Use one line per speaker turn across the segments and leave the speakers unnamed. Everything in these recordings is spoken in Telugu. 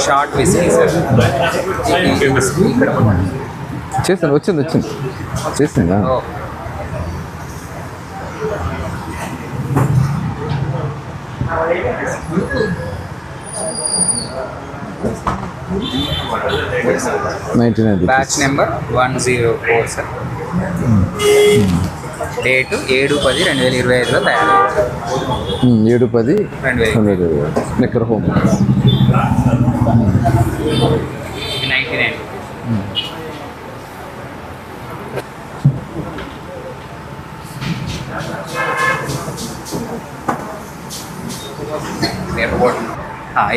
Short whisky sir.
చేస్తాను, వచ్చింది చేస్తుందా?
Batch number 104 sir. డేటు 7/10/2025లో తయారైంది.
7/10/2025 నెక్కర్ హోమ్.
99.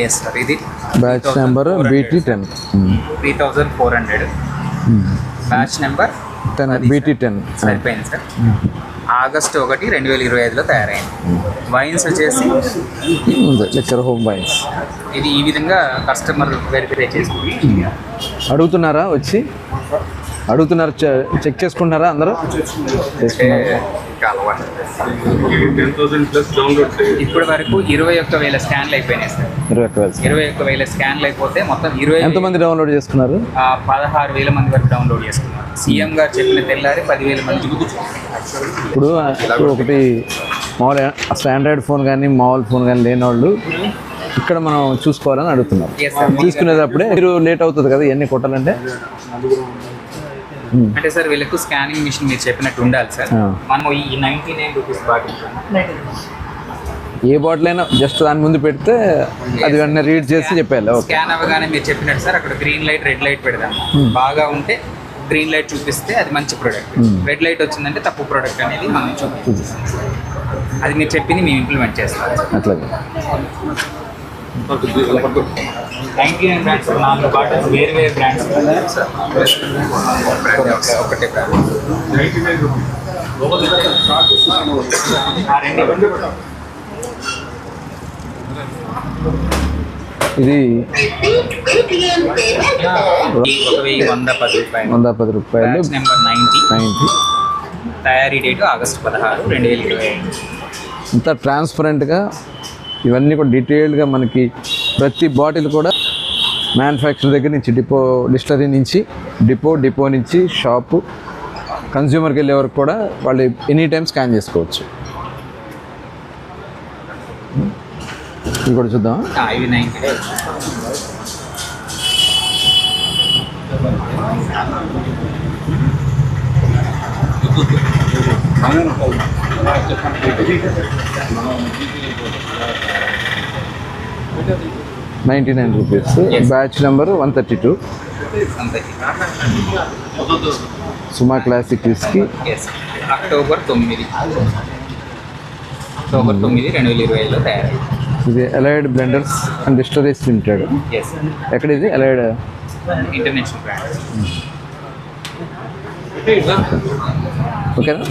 Yes sir. ఇది
batch number BT10
3400. Batch number
10 BT10
సరిపోయింది సార్. ఆగస్టు 1, 2025లో తయారైంది. వైన్స్ వచ్చేసి
నెక్కర్ హోమ్ వైన్స్.
ఇది ఈ విధంగా కస్టమర్ వెరిఫై చేసుకుని
అడుగుతున్నారా, వచ్చి అడుగుతున్నారు, చెక్ చేసుకుంటున్నారా అందరూ?
ఇప్పటి వరకు 21,000 స్కాన్లు అయిపోయినాయి సార్. 21,000 స్కాన్లు అయిపోతే మొత్తం 20.
ఎంతమంది డౌన్లోడ్ చేసుకున్నారు?
16,000 మంది వరకు డౌన్లోడ్ చేసుకున్నారు. సీఎం గారు చెప్పిన తెల్లారి 10,000 మంది.
ఇప్పుడు ఒకటి మామూలు ఆండ్రాయిడ్ ఫోన్ కానీ మామూలు ఫోన్ కానీ లేని వాళ్ళు ఇక్కడ మనం చూసుకోవాలని అడుగుతున్నారు. తీసుకునేటప్పుడే మీరు లేట్ అవుతుంది కదా ఇవన్నీ కొట్టాలంటే.
అంటే సార్ వీళ్ళకు స్కానింగ్ మిషన్ మీరు చెప్పినట్టు ఉండాలి సార్. మనం ఈ 99 రూపీస్ బాటిల్
ఏ బాటిల్ అయినా జస్ట్ దాని ముందు పెడితే అది వెంటనే రీడ్ చేసి చెప్పాలి.
స్కాన్ అవ్వగానే మీరు చెప్పినట్టు సార్ అక్కడ గ్రీన్ లైట్, రెడ్ లైట్ పెడదాం. బాగా ఉంటే గ్రీన్ లైట్ చూపిస్తే అది మంచి ప్రోడక్ట్. రెడ్ లైట్ వచ్చిందంటే తప్పు ప్రోడక్ట్ అనేది మనం చూపిస్తాం. అది మీరు చెప్పింది మేము ఇంప్లిమెంట్ చేస్తాం.
అట్లాగే
99 బ్రాండ్స్, 4 బాటిల్స్ వేరే బ్రాండ్స్. ఒకటే బ్రాండ్.
ఇది
1,110 రూపాయలు. నెంబర్ 90. తయారీ డేటు ఆగస్టు 16, 2025.
ఇంత ట్రాన్స్పరెంట్గా ఇవన్నీ కూడా డీటెయిల్డ్గా మనకి ప్రతి బాటిల్ కూడా మ్యానుఫ్యాక్చర్ దగ్గర నుంచి డిస్టిలరీ నుంచి డిపో నుంచి షాపు కన్జ్యూమర్కి వెళ్ళే వరకు కూడా వాళ్ళు ఎనీ టైం స్కాన్ చేసుకోవచ్చు. ఇది కూడా చూద్దాం.
ఇవి 90.
₹99. Batch number 132. సుమా క్లాసిక్ విస్కీ.
అక్టోబర్ 9, 2025లో తయారైంది.
ఇది allied blenders and distilleries limited. ఎక్కడ ఇది? Allied
international brand.
ఓకేనా?